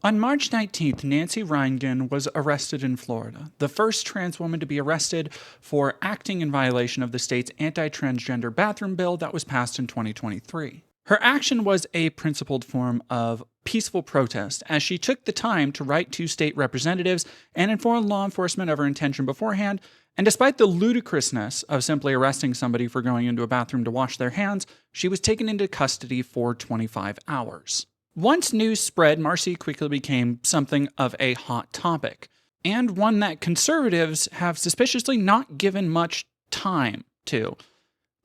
On March 19th, Marcy Rheintgen was arrested in Florida, the first trans woman to be arrested for acting in violation of the state's anti-transgender bathroom bill that was passed in 2023. Her action was a principled form of peaceful protest, as she took the time to write to state representatives and inform law enforcement of her intention beforehand. And despite the ludicrousness of simply arresting somebody for going into a bathroom to wash their hands, she was taken into custody for 25 hours. Once news spread, Marcy quickly became something of a hot topic, and one that conservatives have suspiciously not given much time to,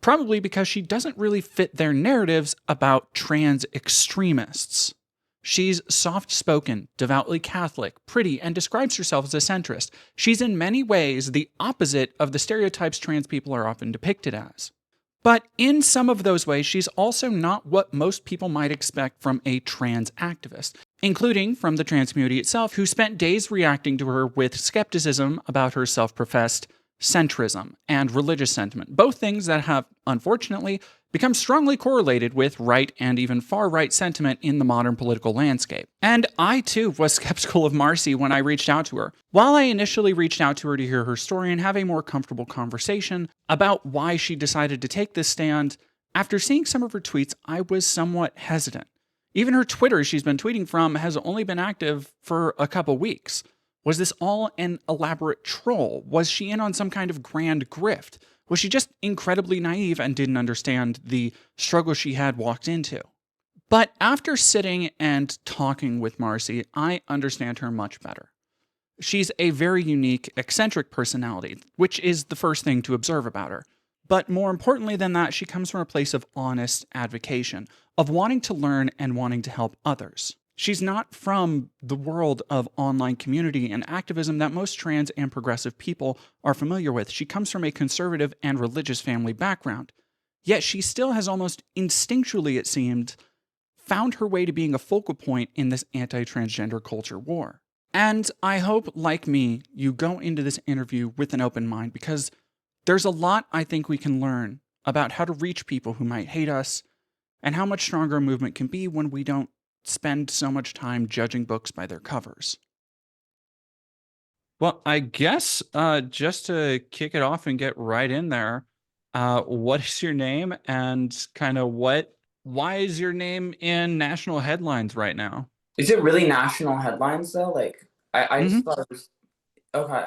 probably because she doesn't really fit their narratives about trans extremists. She's soft-spoken, devoutly Catholic, pretty, and describes herself as a centrist. She's in many ways the opposite of the stereotypes trans people are often depicted as. But in some of those ways, she's also not what most people might expect from a trans activist, including from the trans community itself, who spent days reacting to her with skepticism about her self-professed centrism and religious sentiment, both things that have, unfortunately, become strongly correlated with right and even far-right sentiment in the modern political landscape. And I, too, was skeptical of Marcy when I reached out to her. While I initially reached out to her to hear her story and have a more comfortable conversation about why she decided to take this stand, after seeing some of her tweets, I was somewhat hesitant. Even her Twitter she's been tweeting from has only been active for a couple weeks. Was this all an elaborate troll? Was she in on some kind of grand grift? Was she just incredibly naive and didn't understand the struggle she had walked into? But after sitting and talking with Marcy, I understand her much better. She's a very unique, eccentric personality, which is the first thing to observe about her. But more importantly than that, she comes from a place of honest advocacy, of wanting to learn and wanting to help others. She's not from the world of online community and activism that most trans and progressive people are familiar with. She comes from a conservative and religious family background. Yet she still has almost instinctually, it seemed, found her way to being a focal point in this anti-transgender culture war. And I hope, like me, you go into this interview with an open mind, because there's a lot I think we can learn about how to reach people who might hate us and how much stronger a movement can be when we don't spend so much time judging books by their covers. Well, I guess just to kick it off and get right in there, what is your name and kind of why is your name in national headlines right now? Is it really national headlines though? Like I just thought it was okay.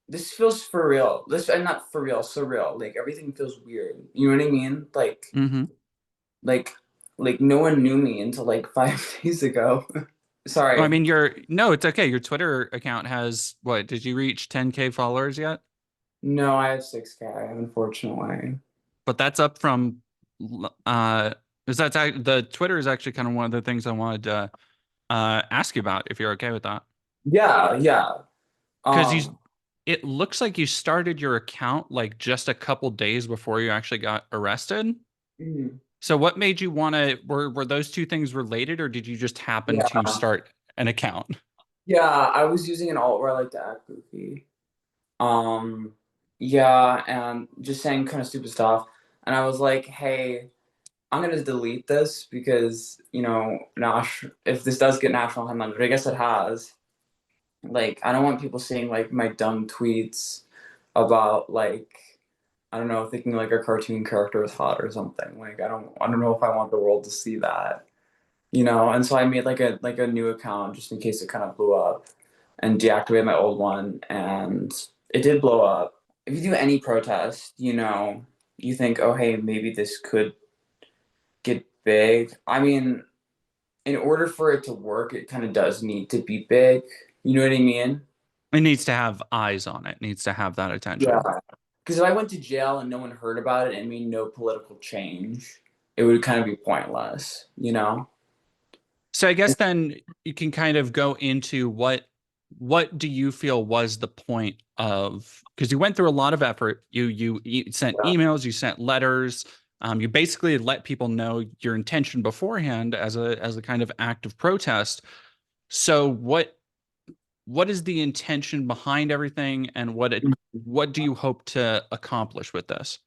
This feels for real. This and not for real, surreal. Like everything feels weird. You know what I mean? Mm-hmm. Like like no one knew me until like 5 days ago. Well, I Sorry. mean, no, it's okay. Your Twitter account has what? Did you reach 10K followers yet? No, I have 6K, unfortunately. But that's up from, uh, is that the Twitter is actually kind of one of the things I wanted to ask you about, if you're okay with that. Yeah, yeah. Because Um it looks like you started your account like just a couple days before you actually got arrested. mhm. So what made you want to, were those two things related, or did you just happen to Yeah. start an account? Yeah, I was using an alt where I like to act goofy. Um yeah, and just saying kind of stupid stuff. And I was like, hey, I'm gonna delete this because, Nash, if this does get national headlines, but I guess it has, like, I don't want people seeing like my dumb tweets about like, I don't know, thinking like a cartoon character is hot or something. Like, I don't know if I want the world to see that, And so I made like a new account just in case it kind of blew up, and deactivated my old one, and it did blow up. If you do any protest, you think, oh hey, maybe this could get big. I mean, in order for it to work, it kind of does need to be big. You know what I mean? It needs to have eyes on it. It needs to have that Yeah. attention. Because if I went to jail and no one heard about it and made no political change, it would kind of be pointless. So I guess then you can kind of go into what do you feel was the point of, because you went through a lot of effort. You sent Yeah. emails, you sent letters, you basically let people know your intention beforehand as a kind of act of protest. So what is the intention behind everything, and what do you hope to accomplish with this?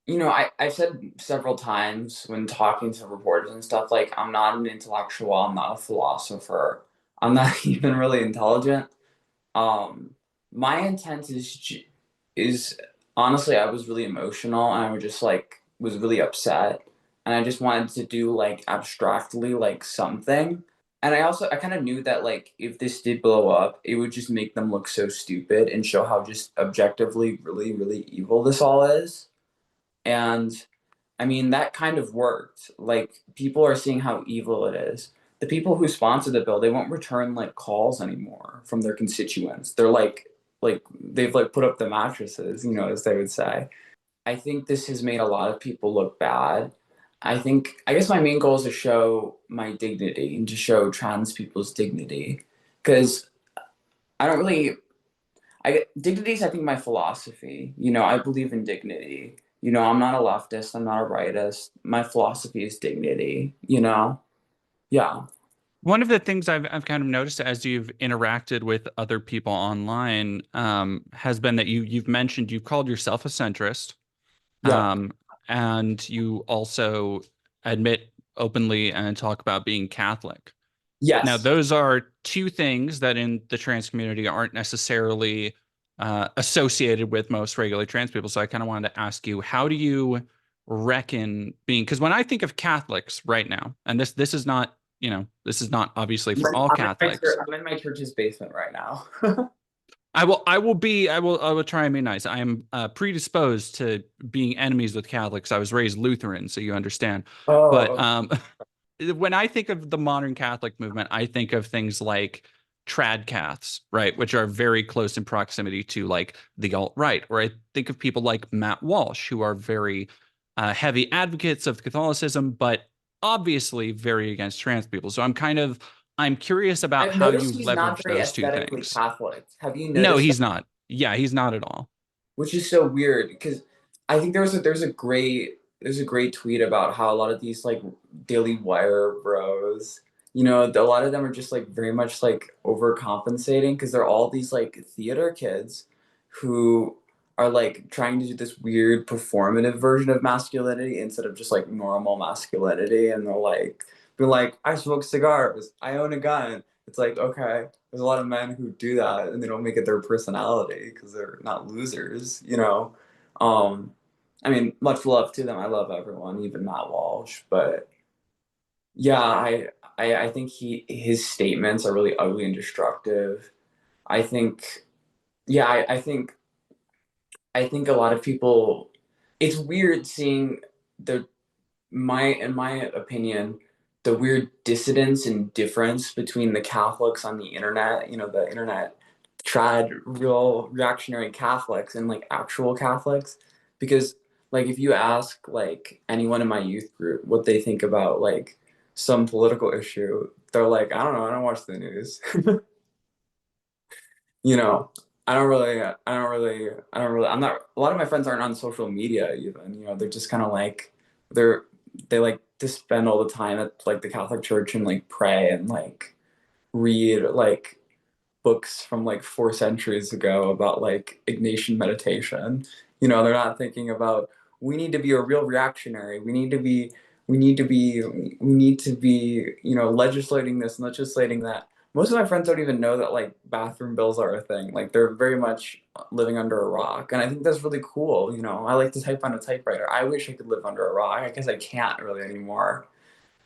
I've said several times when talking to reporters and stuff, like, I'm not an intellectual, I'm not a philosopher, I'm not even really intelligent. Um, my intent is honestly, I was really emotional and I was just like was really upset, and I just wanted to do like abstractly like something. And I kind of knew that like if this did blow up, it would just make them look so stupid and show how just objectively really really evil this all is. And I mean, that kind of worked. Like, people are seeing how evil it is. The people who sponsored the bill, they won't return like calls anymore from their constituents. They're like they've like put up the mattresses, as they would say. I think this has made a lot of people look bad. I guess my main goal is to show my dignity and to show trans people's dignity. Because I don't really dignity is, I think, my philosophy. I believe in dignity. I'm not a leftist. I'm not a rightist. My philosophy is dignity. Yeah. One of the things I've kind of noticed as you've interacted with other people online has been that you've mentioned you've called yourself a centrist, Yep. and you also admit openly and talk about being Catholic. Now, Yes. those are two things that in the trans community aren't necessarily associated with most regular trans people. So I kind of wanted to ask you, how do you reckon being, because when I think of Catholics right now, and this is not, this is not obviously for all Catholics. I'm in my church's basement right now. I will try and be nice. I am predisposed to being enemies with Catholics. I was raised Lutheran, so you understand. But Oh, when I think of the modern Catholic movement, I think of things like trad Caths, right, which are very close in proximity to like the alt right. Or I think of people like Matt Walsh, who are very heavy advocates of Catholicism, but obviously very against trans people. So I'm curious about I've how noticed you he's not leverage very those two aesthetically things. Catholic. Have you No, noticed that? he's not. Yeah, he's not at all. Which is so weird because I think there's a great tweet about how a lot of these like Daily Wire bros, a lot of them are just like very much like overcompensating because they're all these like theater kids who are like trying to do this weird performative version of masculinity instead of just like normal masculinity, and they're like, I smoke cigars, I own a gun. It's like, okay, there's a lot of men who do that and they don't make it their personality because they're not losers. Um, I mean, much love to them. I love everyone, even Matt Walsh. But yeah, I think his statements are really ugly and destructive. I think, yeah, I think a lot of people. It's weird seeing the in my opinion, the weird dissidence and difference between the Catholics on the internet, the internet trad real reactionary Catholics and like actual Catholics. Because like if you ask like anyone in my youth group what they think about like some political issue, they're like, I don't know, I don't watch the news. you know, I'm not, a lot of my friends aren't on social media even, they're just kind of like, they're, they like to spend all the time at like the Catholic Church and like pray and like read like books from like 4 centuries ago about like Ignatian meditation. They're not thinking about we need to be a real reactionary. We need to be, legislating this and legislating that. Most of my friends don't even know that like bathroom bills are a thing. Like they're very much living under a rock. And I think that's really cool. I like to type on a typewriter. I wish I could live under a rock. I guess I can't really anymore.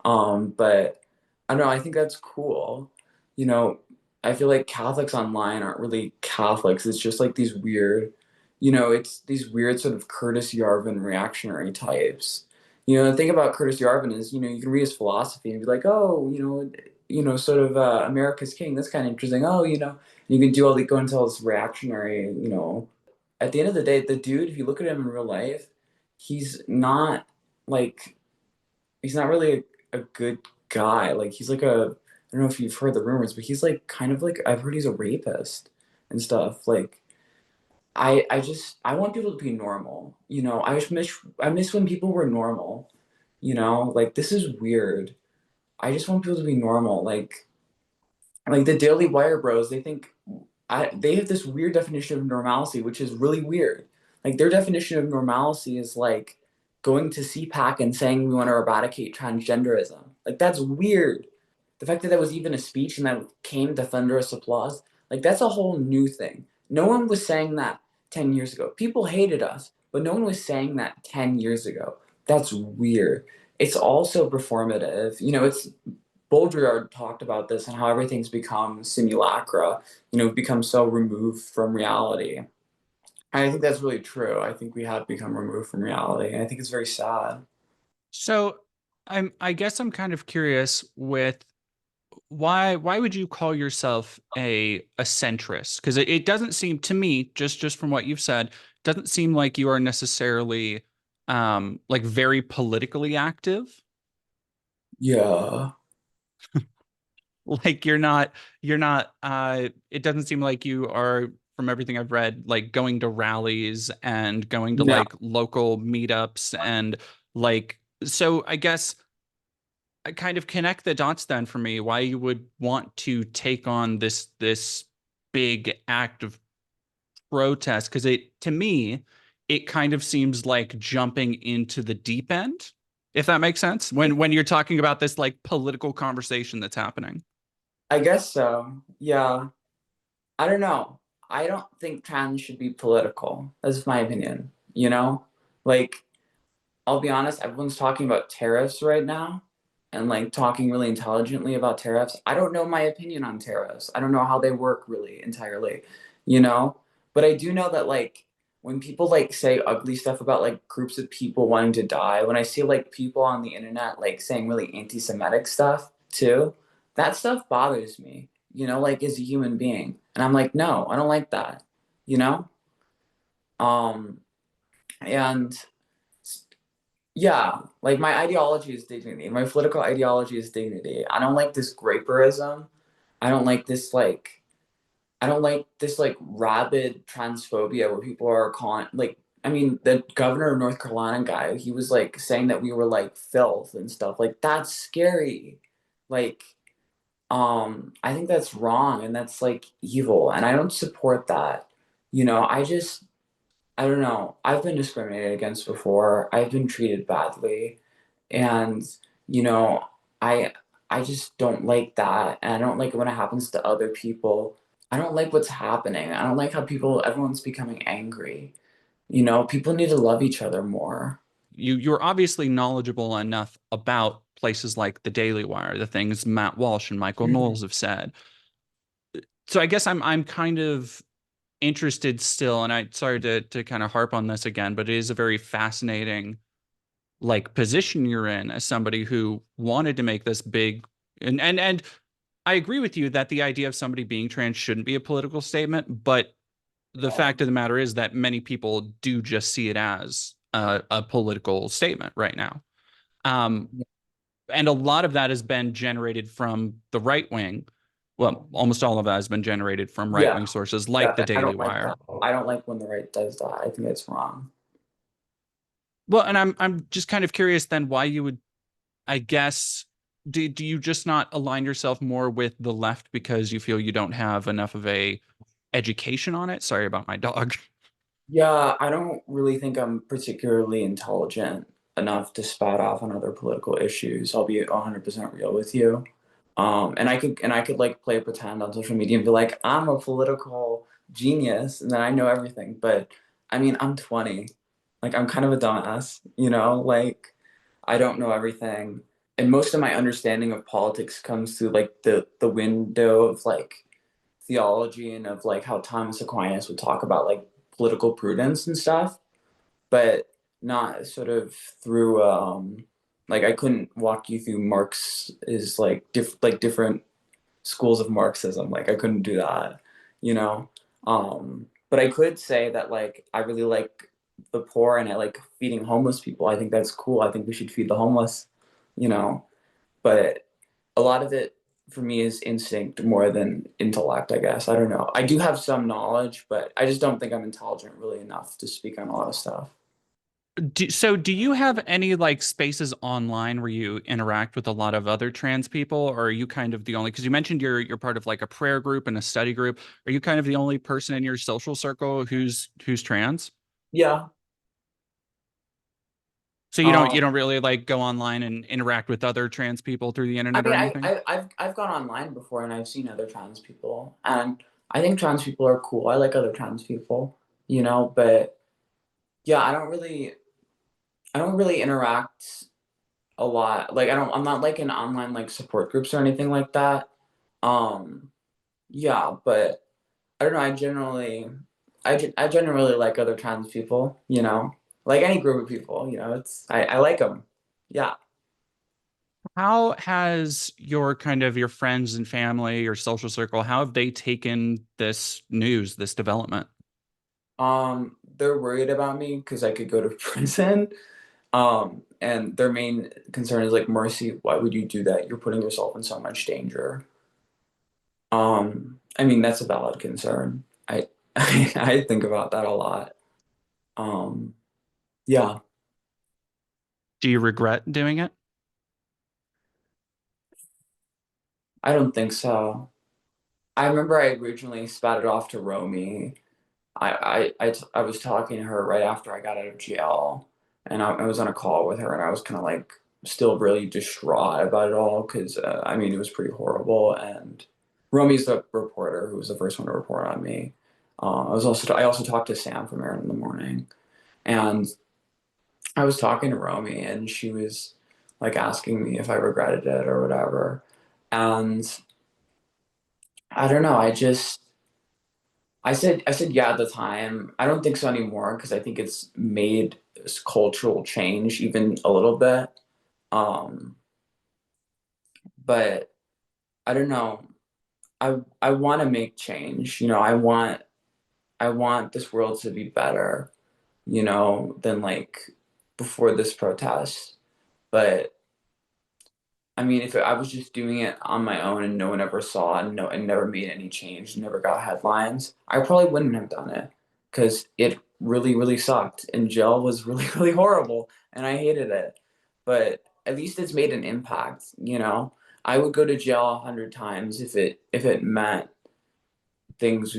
But I don't know, I think that's cool. You know, I feel like Catholics online aren't really Catholics. It's just like these weird, it's these weird sort of Curtis Yarvin reactionary types. The thing about Curtis Yarvin is, you can read his philosophy and be like, oh, sort of America's King. That's kind of interesting. Oh, you can do go into all this reactionary, At the end of the day, the dude, if you look at him in real life, he's not like he's not really a good guy. Like he's like I don't know if you've heard the rumors, but he's like kind of like I've heard he's a rapist and stuff. Like I want people to be normal. I miss when people were normal. Like this is weird. I just want people to be normal. Like the Daily Wire bros, they have this weird definition of normalcy, which is really weird. Like their definition of normalcy is like going to CPAC and saying we want to eradicate transgenderism. Like that's weird. The fact that that was even a speech and that came to thunderous applause, like that's a whole new thing. No one was saying that 10 years ago. People hated us, but no one was saying that 10 years ago. That's weird. It's also performative. It's Baudrillard talked about this and how everything's become simulacra, become so removed from reality. I think that's really true. I think we have become removed from reality, and I think it's very sad. So I guess I'm kind of curious with why would you call yourself a centrist? Because it doesn't seem to me, just from what you've said, doesn't seem like you are necessarily like very politically active. Yeah. Like you're not it doesn't seem like you are, from everything I've read, like going to rallies and going to No, like local meetups and like, so I guess I kind of connect the dots then for me why you would want to take on this big act of protest, because it, to me, it kind of seems like jumping into the deep end, if that makes sense, when you're talking about this like political conversation that's happening. I guess so. Yeah. I don't know. I don't think trans should be political. That's my opinion. Like, I'll be honest, everyone's talking about tariffs right now and like talking really intelligently about tariffs. I don't know my opinion on tariffs. I don't know how they work really entirely, you know? But I do know that like when people like say ugly stuff about like groups of people wanting to die, when I see like people on the internet like saying really anti-Semitic stuff too, that stuff bothers me, like as a human being. And I'm like, no, I don't like that, you know? Um, and yeah, like my ideology is dignity. My political ideology is dignity. I don't like this graperism. I don't like this like I don't like this like rabid transphobia where people are calling like I mean the governor of North Carolina guy, he was like saying that we were like filth and stuff. Like that's scary. Like I think that's wrong and that's like evil and I don't support that. I don't know. I've been discriminated against before. I've been treated badly and you know i I just don't like that and I don't like it when it happens to other people. I don't like what's happening. I don't like how everyone's becoming angry. People need to love each other more. You're obviously knowledgeable enough about places like the Daily Wire, the things Matt Walsh and Michael Mhm. Knowles have said. So I guess I'm kind of interested still, and I sorry to kind of harp on this again, but it is a very fascinating like position you're in as somebody who wanted to make this big, and I agree with you that the idea of somebody being trans shouldn't be a political statement, but the fact of the matter is that many people do just see it as a political statement right now. Um, and a lot of that has been generated from the right wing. Well, almost all of that has been generated from right Yeah, wing sources yeah, like the and I Daily don't like Wire. that. I don't like when the right does that. I think it's wrong. Well, and I'm just kind of curious then why you would, I guess, do you just not align yourself more with the left because you feel you don't have enough of a education on it? Sorry about my dog. Yeah, I don't really think I'm particularly intelligent enough to spout off on other political issues. I'll be 100% real with you. And I could like play pretend on social media and be like, I'm a political genius and then I know everything. But I mean, I'm 20. Like I'm kind of a dumbass, like I don't know everything. And most of my understanding of politics comes through like the window of like theology and of like how Thomas Aquinas would talk about like political prudence and stuff, but not sort of through like I couldn't walk you through Marx is like different schools of Marxism. Like I couldn't do that, you know. But I could say that like I really like the poor and I like feeding homeless people. I think that's cool. I think we should feed the homeless, you know. But a lot of it for me is instinct more than intellect, I guess. I don't know. I do have some knowledge, but I just don't think I'm intelligent really enough to speak on a lot of stuff. So do you have any like spaces online where you interact with a lot of other trans people, or are you kind of the only, because you mentioned you're part of like a prayer group and a study group. Are you kind of the only person in your social circle who's trans? Yeah. So you don't really like go online and interact with other trans people through the I internet or mean, anything? I've gone online before and I've seen other trans people, and I think trans people are cool. I like other trans people, but yeah, I don't really interact a lot. Like I'm not like in online like support groups or anything like that. Um, yeah, but I don't know. I generally like other trans people, like any group of people, I like them. Yeah. How has your friends and family, your social circle, how have they taken this news, this development? They're worried about me because I could go to prison. And their main concern is like, Marcy, why would you do that? You're putting yourself in so much danger. I mean, that's a valid concern. I think about that a lot. Um, yeah, Do you regret doing it? I don't think so. I remember I originally spouted off to Romy. I was talking to her right after I got out of jail, and I was on a call with her, and I was kind of like still really distraught about it all because I mean it was pretty horrible. And Romy's the reporter who was the first one to report on me. I also talked to Sam from Aaron in the morning, and I was talking to Romy, and she was like asking me if I regretted it or whatever, and I don't know. I said yeah at the time. I don't think so anymore because I think it's made this cultural change even a little bit. Um, but I don't know. I want to make change. I want this world to be better, than like before this protest. But I mean, if I was just doing it on my own and no one ever saw and never made any change, never got headlines, I probably wouldn't have done it because it really, really sucked. And jail was really, really horrible, and I hated it. But at least it's made an impact. I would go to jail 100 times if it meant things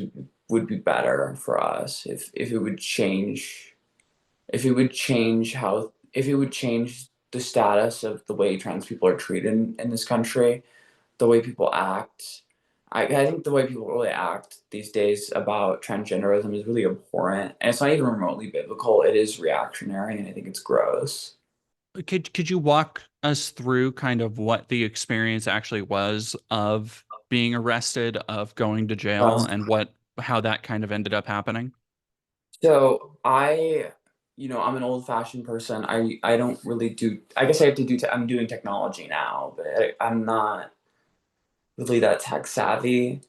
would be better for us. If it would change if it would change the status of the way trans people are treated in this country, the way people act. I think the way people really act these days about transgenderism is really abhorrent, and it's not even remotely biblical. It is reactionary, and I think it's gross. Could you walk us through kind of what the experience actually was of being arrested, of going to jail, Um, and what how that kind of ended up happening? so I'm an old-fashioned person. I don't really do. I guess I have to do. I'm doing technology now, but I'm not really that tech savvy.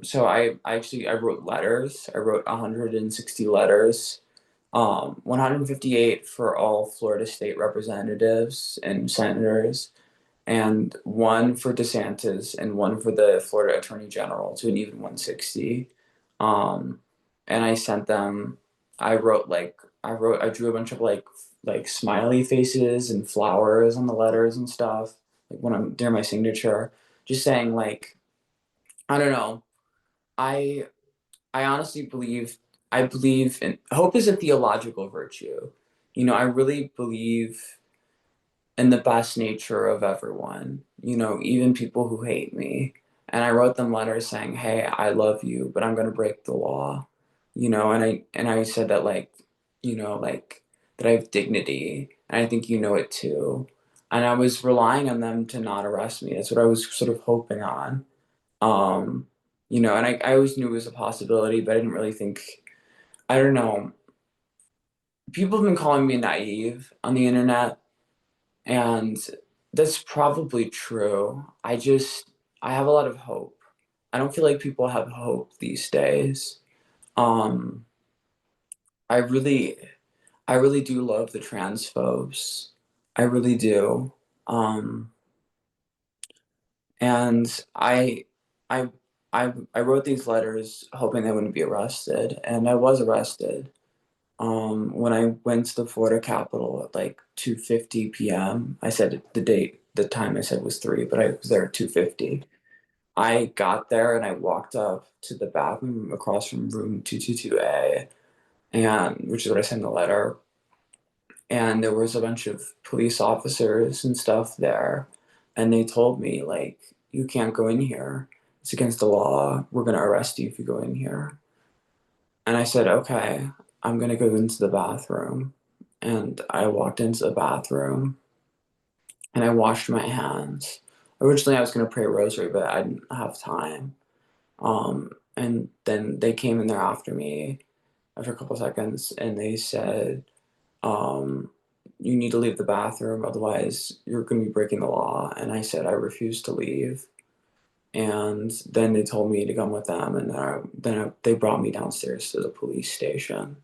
So I wrote letters. I wrote 160 letters, 158 for all Florida state representatives and senators, and one for DeSantis and one for the Florida Attorney General, to an even 160. Um, and I sent them. I drew a bunch of like smiley faces and flowers on the letters and stuff, like when I'm near my signature, just saying like I don't know. I I honestly believe in hope is a theological virtue. I really believe in the best nature of everyone, even people who hate me. And I wrote them letters saying, "Hey, I love you, but I'm going to break the law." And I said that like that I have dignity, and I think you know it too. And I was relying on them to not arrest me. That's what I was sort of hoping on. Um, and I always knew it was a possibility, but I didn't really think, I don't know. People have been calling me naive on the internet, and that's probably true. I have a lot of hope. I don't feel like people have hope these days. Um, I really, I really do love the transphobes. I really do. Um, and I, I wrote these letters hoping I wouldn't be arrested, and I was arrested. When I went to the Florida Capitol at like 2:50 p.m. I said the time I said was 3, but I was there at 2:50. I got there and I walked up to the bathroom across from room 222A, and which is what I sent the letter. and there was a bunch of police officers and stuff there, and they told me like, you can't go in here, it's against the law, we're going to arrest you if you go in here. And I said, okay, I'm going to go into the bathroom. And I walked into the bathroom and I washed my hands. Originally I was going to pray a rosary, but I didn't have time. And then they came in there after me after a couple seconds, and they said, um, you need to leave the bathroom, otherwise you're going to be breaking the law. And I said, I refuse to leave. And then they told me to come with them, and they brought me downstairs to the police station.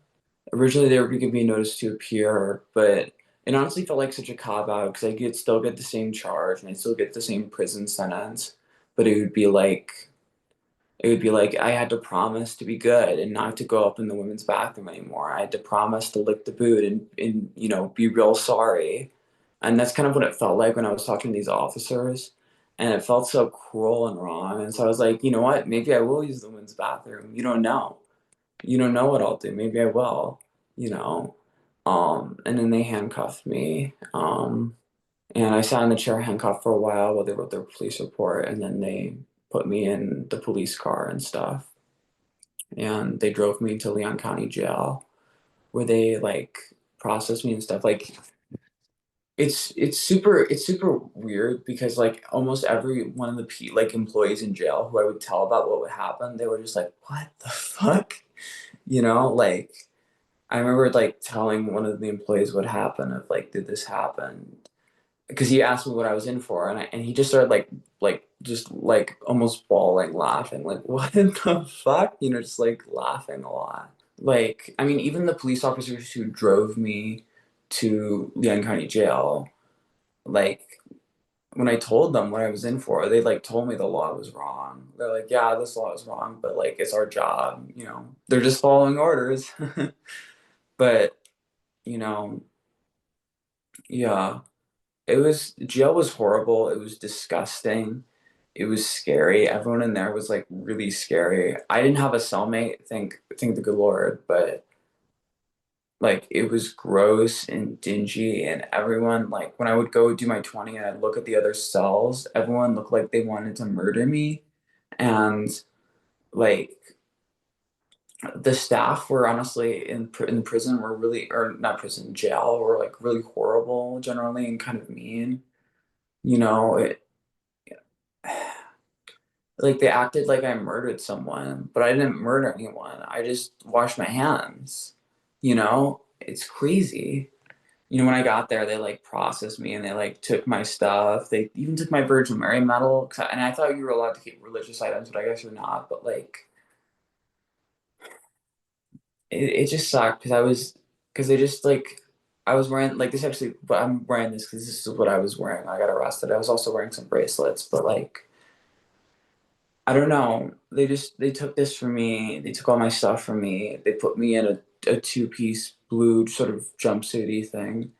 Originally, they were going to give me a notice to appear, but it honestly felt like such a cop out because I could still get the same charge and I still get the same prison sentence, but it would be like I had to promise to be good and not to go up in the women's bathroom anymore. I had to promise to lick the boot and be real sorry. And that's kind of what it felt like when I was talking to these officers. And it felt so cruel and wrong. And so I was like, you know what? Maybe I will use the women's bathroom. You don't know. You don't know what I'll do. Maybe I will, you know. And then they handcuffed me. And I sat in the chair handcuffed for a while they wrote their police report, and then they put me in the police car and stuff. And they drove me to Leon County Jail, where they like processed me and stuff. Like it's super weird because like almost every one of the employees in jail who I would tell about what would happen, they were just like, "What the fuck?" Like I remember like telling one of the employees what happened of like, did this happen? Because he asked me what I was in for, and he just started just like almost bawling, laughing, like what the fuck, just like laughing a lot. Like I mean, even the police officers who drove me to Leon County Jail, like when I told them what I was in for, they like told me the law was wrong. They're like, yeah, this law is wrong, but like it's our job, They're just following orders. But you know, yeah. Jail was horrible. It was disgusting. It was scary. Everyone in there was like really scary. I didn't have a cellmate, thank the good Lord, but like it was gross and dingy, and everyone, like when I would go do my 20 and I'd look at the other cells, everyone looked like they wanted to murder me. And like the staff were honestly in prison were really, or not prison, jail, were like really horrible generally and kind of mean. It like they acted like I murdered someone, but I didn't murder anyone. I just washed my hands. It's crazy. When I got there, they like processed me and they like took my stuff. They even took my Virgin Mary medal, and I thought you were allowed to keep religious items, but I guess you're not. But like, it just sucked because they just like I was wearing like this actually, but I'm wearing this because this is what I was wearing. I got arrested. I was also wearing some bracelets, but like I don't know. They took this from me. They took all my stuff from me. They put me in a two-piece blue sort of jumpsuity thing,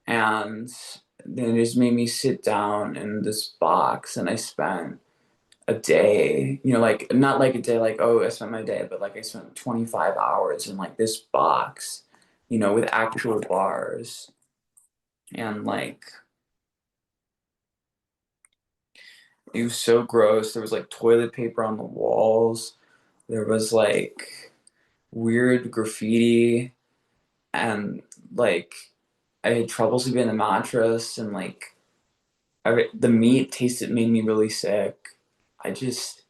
and then they just made me sit down in this box. And I spent a day, like not like a day, like oh I spent my day, but like I spent 25 hours in like this box, with actual bars, and like it was so gross. There was like toilet paper on the walls. There was like weird graffiti, and like I had trouble sleeping in the mattress, and like the meat tasted made me really sick. I just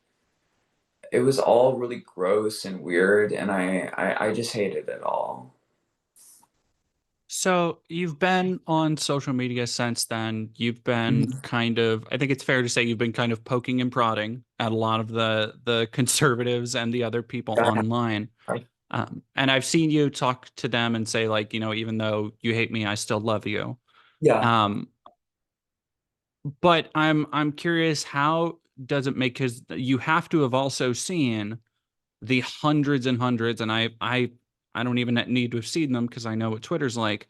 it was all really gross and weird, and I just hated it all. So you've been on social media since then. You've been Mhm. kind of, I think it's fair to say you've been kind of poking and prodding at a lot of the conservatives and the other people online. And I've seen you talk to them and say like, even though you hate me, I still love you. Yeah. Um, but I'm curious, how does it make, because you have to have also seen the hundreds and hundreds, and I don't even need to have seen them because I know what Twitter's like,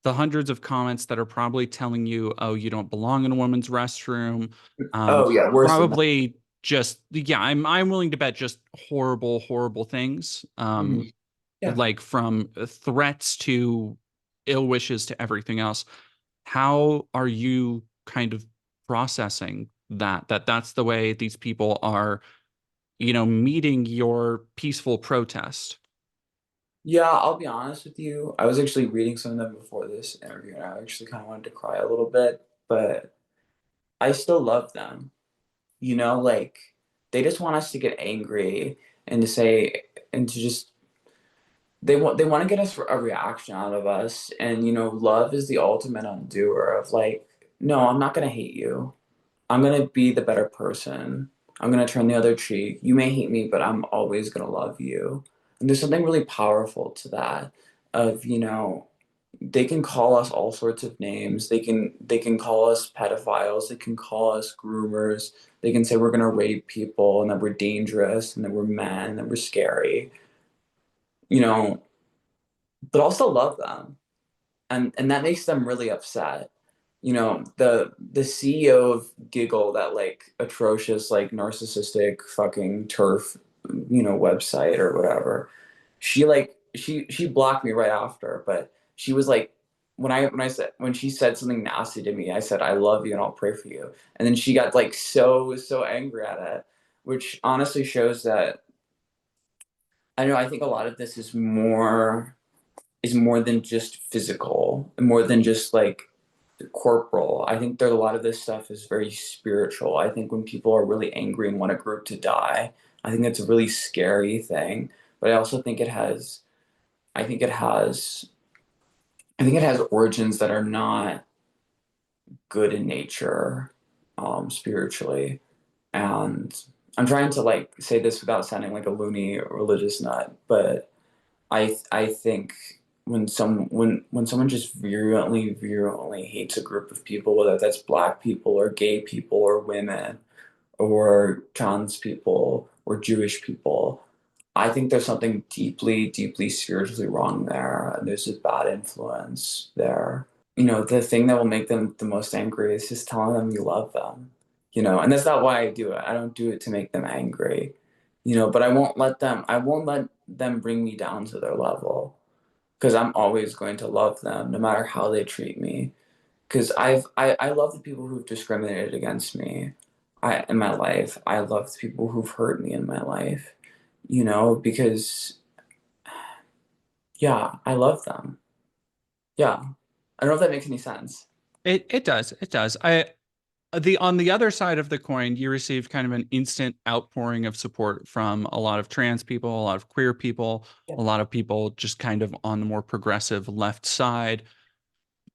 the hundreds of comments that are probably telling you, oh, you don't belong in a woman's restroom. Oh yeah, worse than that. Probably just, yeah, I'm willing to bet just horrible, horrible things. Mhm. Yeah. Like from threats to ill wishes to everything else. How are you kind of processing that that's the way these people are, meeting your peaceful protest? Yeah, I'll be honest with you. I was actually reading some of them before this interview, and I actually kind of wanted to cry a little bit, but I still love them. Like they just want us to get angry and to say and to just they want to get us a reaction out of us, and love is the ultimate undoer of like, no, I'm not gonna hate you. I'm gonna be the better person. I'm gonna turn the other cheek. You may hate me, but I'm always gonna love you. And there's something really powerful to that of, they can call us all sorts of names. They can call us pedophiles, they can call us groomers, they can say we're gonna rape people and that we're dangerous and that we're men and that we're scary, you know, but also love them. And that makes them really upset. The CEO of Giggle, that like atrocious, like narcissistic fucking turf, website or whatever. She blocked me right after, but she was like, when she said something nasty to me, I said I love you and I'll pray for you, and then she got like so angry at it, which honestly shows that I know I think a lot of this is more than just physical, more than just like corporal. I think that a lot of this stuff is very spiritual. I think when people are really angry and want a group to die, I think that's a really scary thing. But I also think I think it has, I think it has origins that are not good in nature, spiritually. And I'm trying to like say this without sounding like a loony religious nut, but I think when someone just virulently hates a group of people, whether that's black people or gay people or women or trans people or Jewish people, I think there's something deeply spiritually wrong there, and there's a bad influence there. The thing that will make them the most angry is just telling them you love them. And that's not why I do it. I don't do it to make them angry. But I won't let them bring me down to their level, because I'm always going to love them no matter how they treat me. Because I love the people who've discriminated against me in my life. I love the people who've hurt me in my life, because yeah, I love them. Yeah. I don't know if that makes any sense. It does. It does. I the On the other side of the coin, you receive kind of an instant outpouring of support from a lot of trans people, a lot of queer people, Yeah. a lot of people just kind of on the more progressive left side.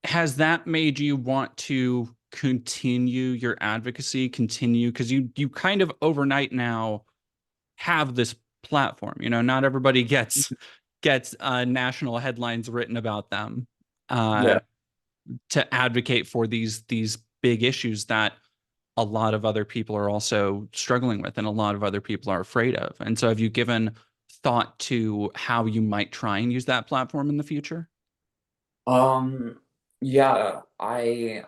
Has that made you want to continue your advocacy, continue because you kind of overnight now have this platform. Not everybody gets national headlines written about them uh, Yeah. to advocate for these big issues that a lot of other people are also struggling with and a lot of other people are afraid of. And so have you given thought to how you might try and use that platform in the future? Um, yeah, I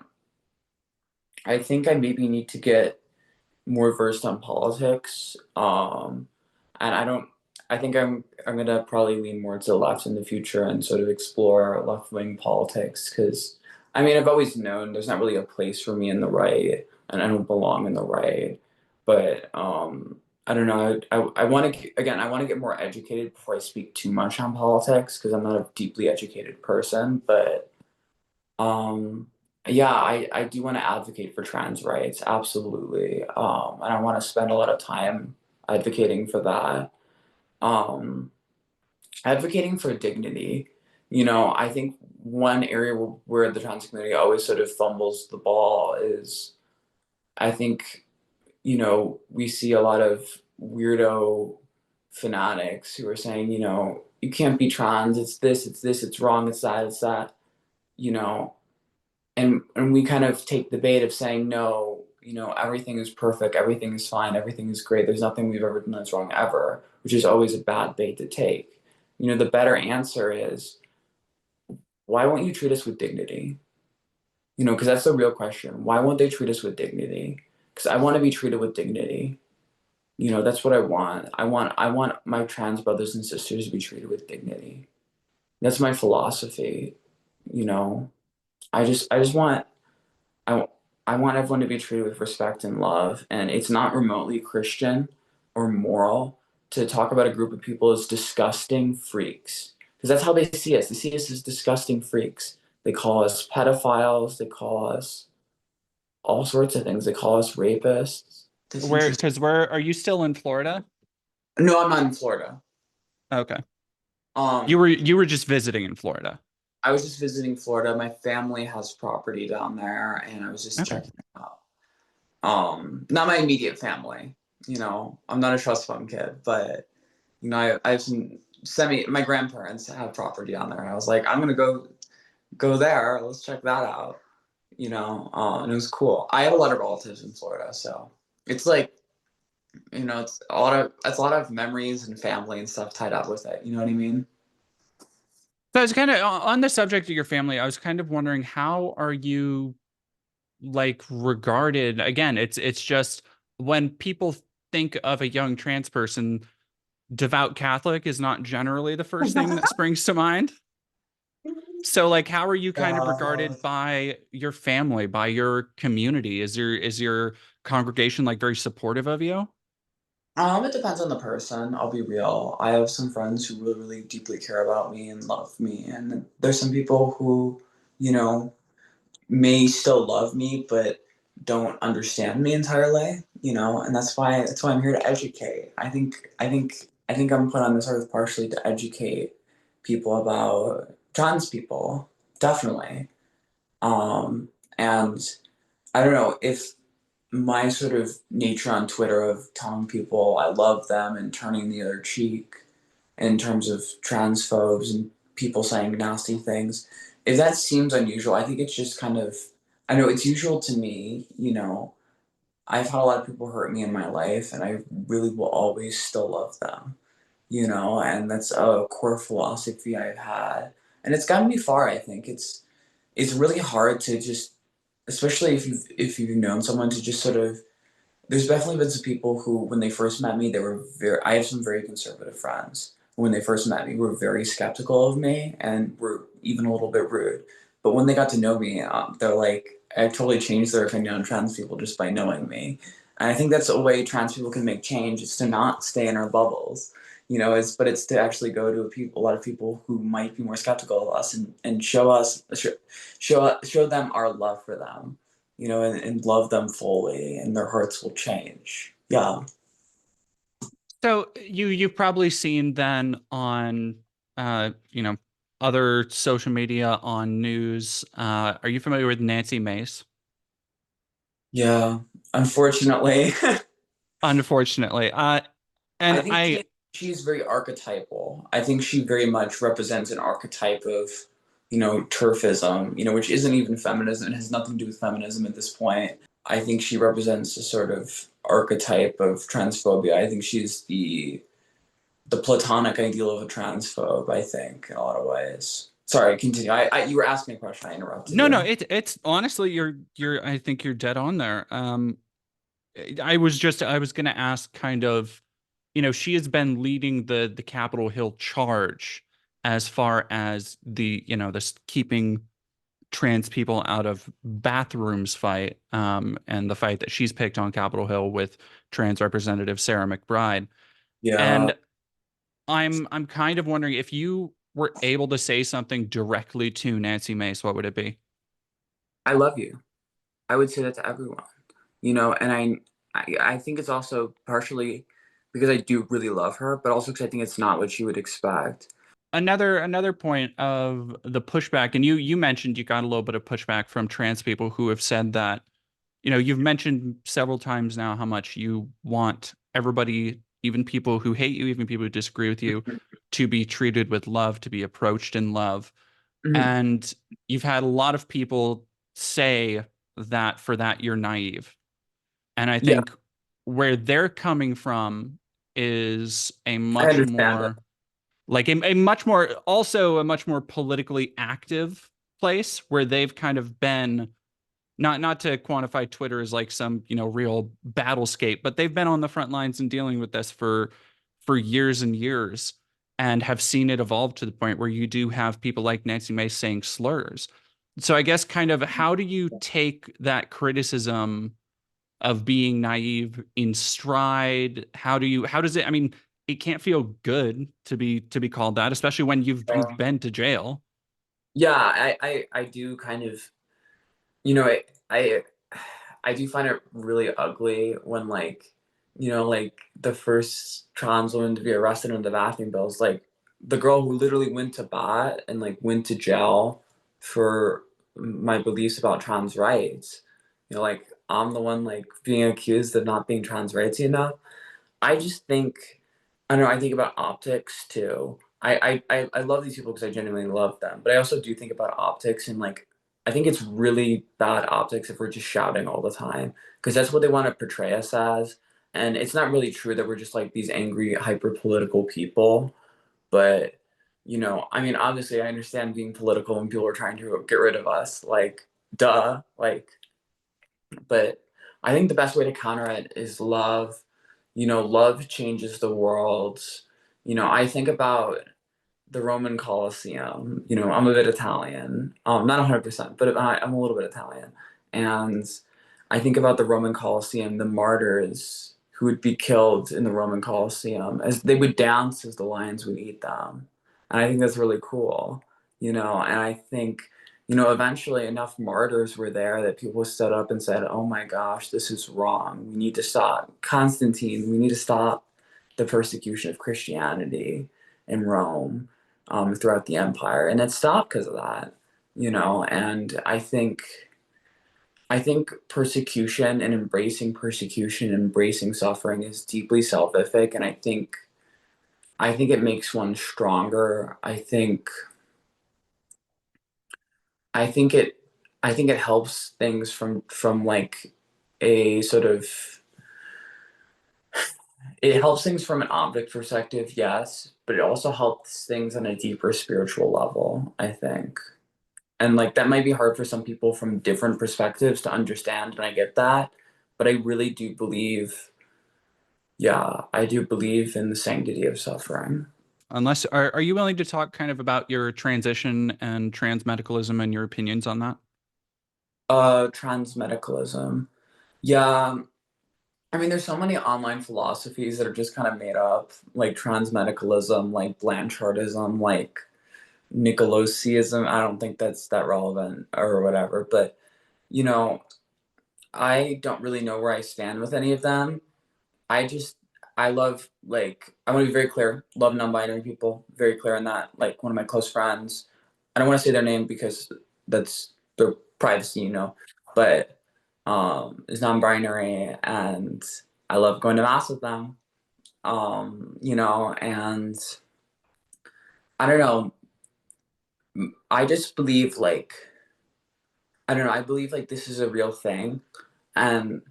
think I maybe need to get more versed on politics. And I think I'm gonna probably lean more to the left in the future and sort of explore left-wing politics, because I mean I've always known there's not really a place for me in the right, and I don't belong in the right. But I don't know. I want to again. I want to get more educated before I speak too much on politics, because I'm not a deeply educated person. But um, yeah, I do want to advocate for trans rights, absolutely. And I want to spend a lot of time advocating for that. Um, Advocating for dignity. I think one area where the trans community always sort of fumbles the ball is, I think, we see a lot of weirdo fanatics who are saying, you can't be trans, it's this, it's wrong, it's that, you know, and we kind of take the bait of saying no, everything is perfect, everything is fine, everything is great, there's nothing we've ever done that's wrong ever, which is always a bad bait to take. The better answer is, why won't you treat us with dignity? Because that's the real question. Why won't they treat us with dignity? Because I want to be treated with dignity. That's what I want. I want my trans brothers and sisters to be treated with dignity. That's my philosophy. you know. I just want I I want everyone to be treated with respect and love, and it's not remotely Christian or moral to talk about a group of people as disgusting freaks. Because that's how they see us. They see us as disgusting freaks. They call us pedophiles, they call us all sorts of things. They call us rapists. That's Where, interesting. because where are you still in Florida? No, I'm not in Florida. Okay. You Um, were you were just visiting in Florida. I was just visiting Florida. My family has property down there, and I was just Okay. checking it out. Not my immediate family. I'm not a trust fund kid, but I have some semi. My grandparents have property down there, and I was like, I'm gonna go there. Let's check that out. And it was cool. I have a lot of relatives in Florida, so it's like it's a lot of memories and family and stuff tied up with it. You know what I mean? So I was kind of on the subject of your family. I was kind of wondering, how are you like regarded? Again, it's just when people think of a young trans person, devout Catholic is not generally the first thing that springs to mind. So like, how are you kind of Uh, regarded by your family, by your community? Is your congregation like very supportive of you? it depends on the person. I'll be real. I have some friends who really, really deeply care about me and love me, and there's some people who, you know, may still love me, but don't understand me entirely. And that's why I'm here to educate. I think I'm put on this earth partially to educate people about trans people, definitely. Um, and I don't know if my sort of nature on Twitter of telling people I love them and turning the other cheek in terms of transphobes and people saying nasty things, if that seems unusual, I think it's just kind of, I know it's usual to me. I've had a lot of people hurt me in my life, and I really will always still love them, and that's a core philosophy I've had. And it's gotten me far, I think. It's really hard to just, especially if you've known someone, to just sort of, there's definitely been some people who, when they first met me, they were very. I have some very conservative friends. When they first met me, were very skeptical of me and were even a little bit rude. But when they got to know me, they're like, I totally changed their opinion on trans people just by knowing me. And I think that's a way trans people can make change. It's to not stay in our bubbles. It's to actually go to a lot of people who might be more skeptical of us, and show them our love for them, and love them fully, and their hearts will change. Yeah. So you've probably seen then on you know, other social media, on news. Are you familiar with Nancy Mace? Yeah. Unfortunately, Unfortunately. I And think I she's very archetypal. I think she very much represents an archetype of, turfism, which isn't even feminism. It has nothing to do with feminism at this point. I think she represents a sort of archetype of transphobia. I think she's the platonic ideal of a transphobe, I think, in a lot of ways. Sorry, continue. You were asking a question. I interrupted no, no, you. it's honestly, you're I think you're dead on there. I was gonna ask kind of, she has been leading the Capitol Hill charge as far as the, this keeping trans people out of bathrooms fight, and the fight that she's picked on Capitol Hill with trans Representative Sarah McBride. Yeah, And I'm kind of wondering, if you were able to say something directly to Nancy Mace, what would it be? I love you. I would say that to everyone, and I think it's also partially because I do really love her, but also because I think it's not what she would expect. Another point of the pushback, and you mentioned you got a little bit of pushback from trans people who have said that, you've mentioned several times now how much you want everybody, even people who hate you, even people who disagree with you, to be treated with love, to be approached in love. Mhm. And you've had a lot of people say that for that you're naive. And I Yeah, think where they're coming from is a I much understand that. more, like a much more, also a much more politically active place, where they've kind of been, not to quantify Twitter as like some, real battlescape, but they've been on the front lines and dealing with this for years and years. and have seen it evolve to the point where you do have people like Nancy Mace saying slurs. So I guess kind of how do you take that criticism of being naive in stride? How does it, I mean, it can't feel good to be called that, especially when you've been to jail. Yeah, I do kind of, you know, I do find it really ugly when like, like the first trans woman to be arrested in the bathroom bill is like the girl who literally went to bat and like went to jail for my beliefs about trans rights. Like I'm the one like being accused of not being trans rights enough. I just think, I don't know, I think about optics too. I love these people because I genuinely love them, but I also do think about optics and like, I think it's really bad optics if we're just shouting all the time because that's what they want to portray us as. And it's not really true that we're just like these angry, hyper political people. But, I mean, obviously, I understand being political when people are trying to get rid of us. Like, duh. Like, but I think the best way to counter it is love. Love changes the world. I think about the Roman Colosseum. I'm a bit Italian, not 100%, but I'm a little bit Italian. And I think about the Roman Colosseum, the martyrs who would be killed in the Roman Colosseum as they would dance as the lions would eat them. And I think that's really cool, and I think, eventually enough martyrs were there that people stood up and said, oh my gosh, this is wrong. We need to stop. Constantine, we need to stop the persecution of Christianity in Rome, throughout the empire, and it stopped because of that. And I think persecution and embracing embracing suffering is deeply salvific, and I think it makes one stronger. I think it I think it helps things from like a sort of it helps things from an object perspective, yes, but it also helps things on a deeper spiritual level, I think. And like that might be hard for some people from different perspectives to understand, and I get that. But I really do believe, yeah, I do believe in the sanctity of suffering. Unless are you willing to talk kind of about your transition and transmedicalism and your opinions on that? Transmedicalism. Yeah, I mean, there's so many online philosophies that are just kind of made up, like transmedicalism, like Blanchardism, like Nicoloseism. I don't think that's that relevant or whatever, but you know, I don't really know where I stand with any of them. I just I love like I want to be very clear. Love non-binary people. Very clear on that. Like one of my close friends. I don't want to say their name because that's their privacy, but is non-binary and I love going to mass with them. And I don't know. I just believe like I don't know. I believe like this is a real thing. And,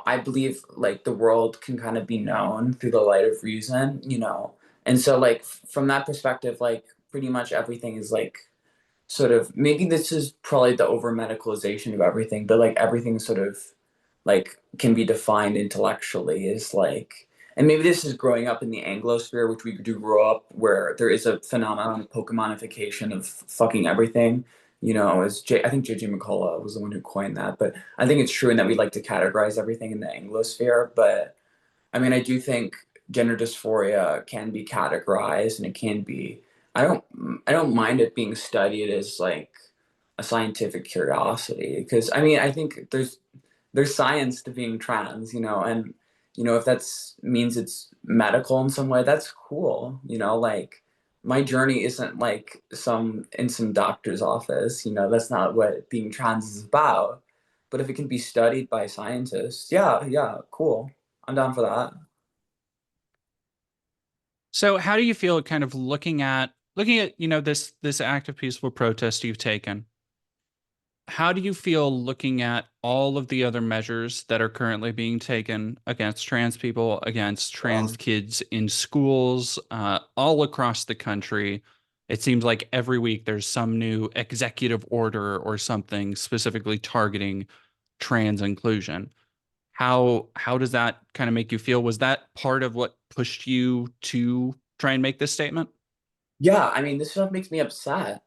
I believe like the world can kind of be known through the light of reason. And so, like, from that perspective, like, pretty much everything is like sort of maybe this is probably the over medicalization of everything, but like everything sort of like can be defined intellectually is like, and maybe this is growing up in the Anglosphere, which we do grow up where there is a phenomenon of Pokemonification of fucking everything. I think J.J. McCullough was the one who coined that, but I think it's true in that we like to categorize everything in the Anglosphere. But I mean, I do think gender dysphoria can be categorized, and it can be. I don't. I don't mind it being studied as like a scientific curiosity because I mean, I think there's science to being trans, and if that's means it's medical in some way, that's cool. Like my journey isn't like some in some doctor's office. That's not what being trans is about. But if it can be studied by scientists, yeah, yeah, cool. I'm down for that. So how do you feel kind of looking at, this act of peaceful protest you've taken? How do you feel looking at all of the other measures that are currently being taken against trans people, against trans kids in schools, all across the country? It seems like every week there's some new executive order or something specifically targeting trans inclusion. How does that kind of make you feel? Was that part of what pushed you to try and make this statement? Yeah, I mean, this stuff makes me upset.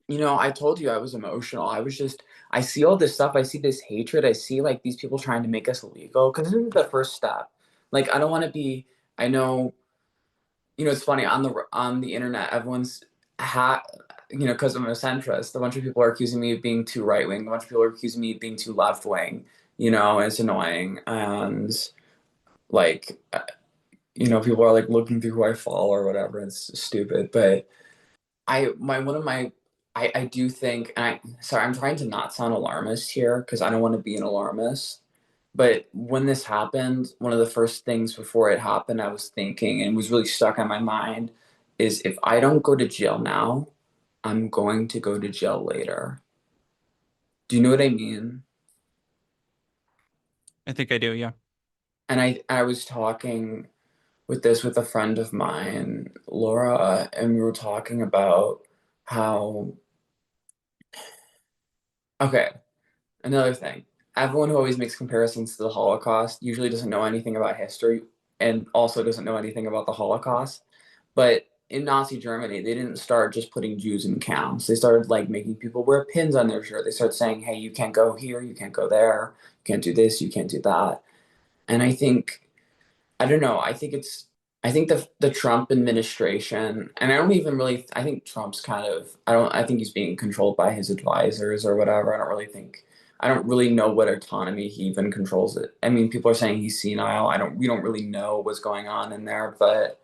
I told you I was emotional. I see all this stuff. I see this hatred. I see like these people trying to make us illegal because this is the first step. Like, I don't want to be, I know, it's funny on the internet, everyone's ha, because I'm a centrist, a bunch of people are accusing me of being too right wing. A bunch of people are accusing me of being too left wing, and it's annoying. And like, people are like looking through who I follow or whatever. It's stupid. But I my one of my I do think, and sorry, I'm trying to not sound alarmist here because I don't want to be an alarmist. But when this happened, one of the first things before it happened, I was thinking and was really stuck on my mind is if I don't go to jail now, I'm going to go to jail later. Do you know what I mean? I think I do, yeah. And I was talking with a friend of mine, Laura, and we were talking about how, okay, another thing. Everyone who always makes comparisons to the Holocaust usually doesn't know anything about history and also doesn't know anything about the Holocaust. But in Nazi Germany, they didn't start just putting Jews in camps. They started like making people wear pins on their shirt. They started saying, "Hey, you can't go here, you can't go there, you can't do this, you can't do that." And I don't know. I think the Trump administration, and I don't even really. I think Trump's kind of. I don't. I think he's being controlled by his advisors or whatever. I don't really think. I don't really know what autonomy he even controls it. I mean, people are saying he's senile. I don't. We don't really know what's going on in there, but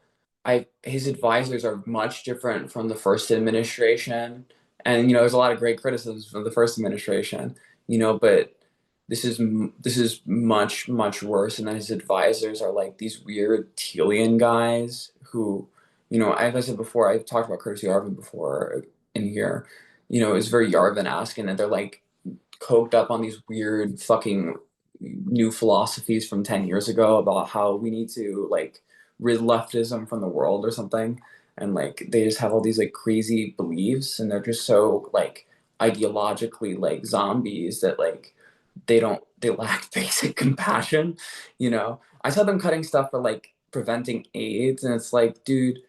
his advisors are much different from the first administration. And there's a lot of great criticisms from the first administration. But this is much much worse. And then his advisors are like these weird Telian guys who, as I said before, I've talked about Curtis Yarvin before in here. It's very Yarvin-esque, and that they're like coked up on these weird fucking new philosophies from 10 years ago about how we need to like rid leftism from the world or something. And like they just have all these like crazy beliefs, and they're just so like ideologically like zombies that like they lack basic compassion. I saw them cutting stuff for like preventing AIDS, and it's like, dude,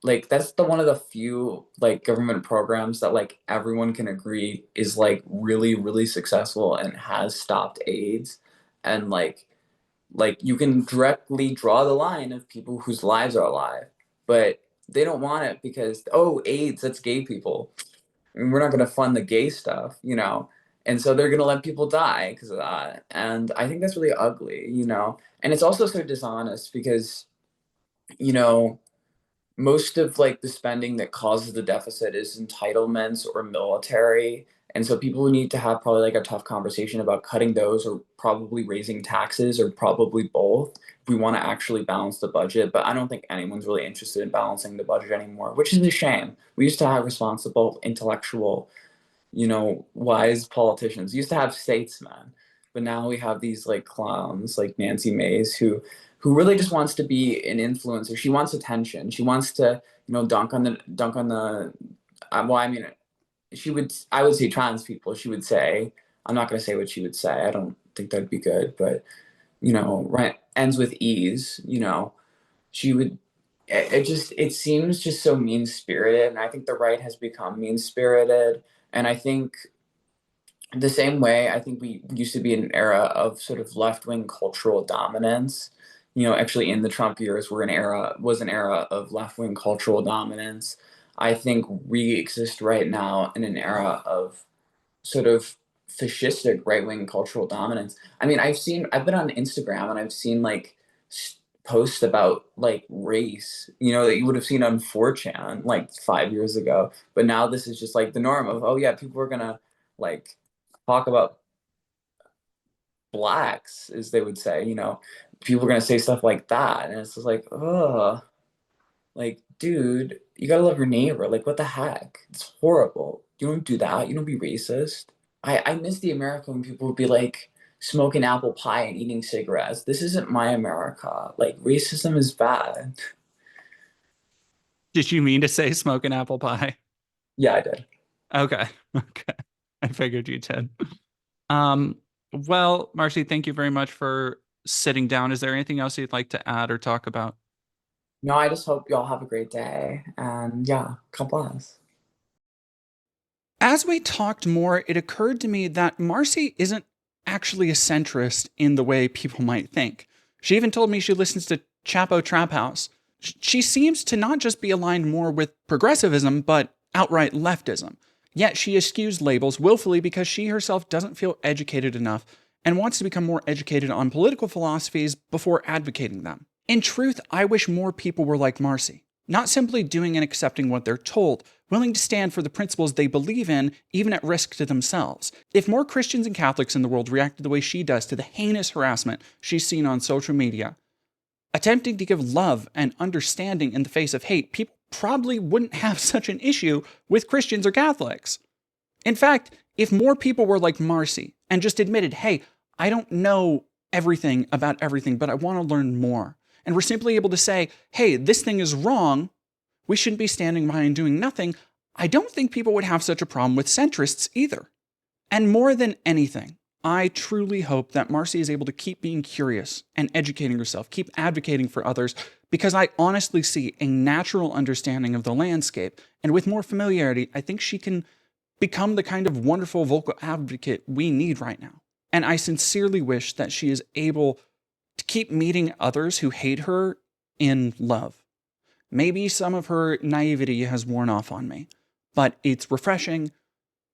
like that's the one of the few like government programs that like everyone can agree is like really really successful and has stopped AIDS. And like you can directly draw the line of people whose lives are alive, but they don't want it because, oh, AIDS, that's gay people, and we're not going to fund the gay stuff. And so they're going to let people die because of that. And I think that's really ugly. And it's also so dishonest because you know most of like the spending that causes the deficit is entitlements or military. And so people need to have probably like a tough conversation about cutting those or probably raising taxes or probably both if we want to actually balance the budget. But I don't think anyone's really interested in balancing the budget anymore, which is a shame. We used to have responsible, intellectual, wise politicians. We used to have statesmen, but now we have these like clowns like Nancy Mace who really just wants to be an influencer. She wants attention. She wants to, dunk on the well, I mean, I would say trans people. She would say, I'm not going to say what she would say. I don't think that'd be good, but right, ends with ease. She would it seems just so mean spirited, and I think the right has become mean spirited. And I think the same way, I think we used to be in an era of sort of left wing cultural dominance. Actually, in the Trump years, was an era of left wing cultural dominance. I think we exist right now in an era of sort of fascistic right wing cultural dominance. I mean, I've been on Instagram and I've seen like posts about like race, that you would have seen on 4chan like 5 years ago. But now this is just like the norm of, oh yeah, people are gonna like talk about blacks, as they would say. People are gonna say stuff like that, and it's just like, oh, like, dude, you gotta love your neighbor. Like, what the heck? It's horrible. You don't do that. You don't be racist. I miss the America when people would be like smoking apple pie and eating cigarettes. This isn't my America. Like, racism is bad. Did you mean to say smoking apple pie? Yeah, I did. Okay. Okay. I figured you did. Um, well, Marcy, thank you very much for sitting down. Is there anything else you'd like to add or talk about? No, I just hope y'all have a great day, and yeah, God bless. As we talked more, it occurred to me that Marcy isn't actually a centrist in the way people might think. She even told me she listens to Chapo Trap House. She seems to not just be aligned more with progressivism, but outright leftism. Yet she eschews labels willfully because she herself doesn't feel educated enough and wants to become more educated on political philosophies before advocating them. In truth, I wish more people were like Marcy, not simply doing and accepting what they're told, willing to stand for the principles they believe in, even at risk to themselves. If more Christians and Catholics in the world reacted the way she does to the heinous harassment she's seen on social media, attempting to give love and understanding in the face of hate, people probably wouldn't have such an issue with Christians or Catholics. In fact, if more people were like Marcy and just admitted, hey, I don't know everything about everything, but I want to learn more, and we're simply able to say, hey, this thing is wrong, we shouldn't be standing by and doing nothing, I don't think people would have such a problem with centrists either. And more than anything, I truly hope that Marcy is able to keep being curious and educating herself, keep advocating for others, because I honestly see a natural understanding of the landscape. And with more familiarity, I think she can become the kind of wonderful vocal advocate we need right now. And I sincerely wish that she is able to keep meeting others who hate her in love. Maybe some of her naivety has worn off on me, but it's refreshing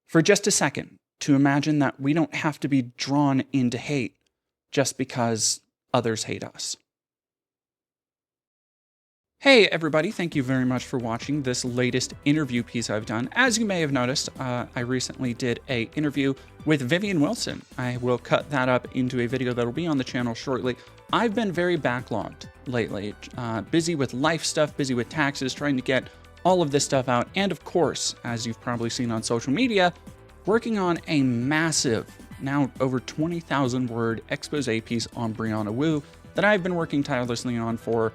for just a second to imagine that we don't have to be drawn into hate just because others hate us. Hey everybody, thank you very much for watching this latest interview piece I've done. As you may have noticed, I recently did an interview with Vivian Wilson. I will cut that up into a video that'll be on the channel shortly. I've been very backlogged lately, busy with life stuff, busy with taxes, trying to get all of this stuff out. And of course, as you've probably seen on social media, working on a massive, now over 20,000 word expose piece on Brianna Wu that I've been working tirelessly on for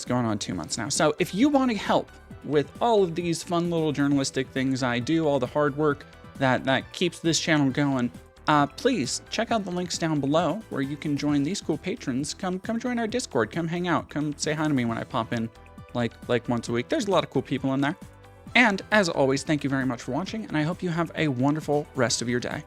going on 2 months now. So if you want to help with all of these fun little journalistic things I do, all the hard work that keeps this channel going, please check out the links down below where you can join these cool patrons. Come join our Discord, come hang out, come say hi to me when I pop in like once a week. There's a lot of cool people in there. And as always, thank you very much for watching, and I hope you have a wonderful rest of your day.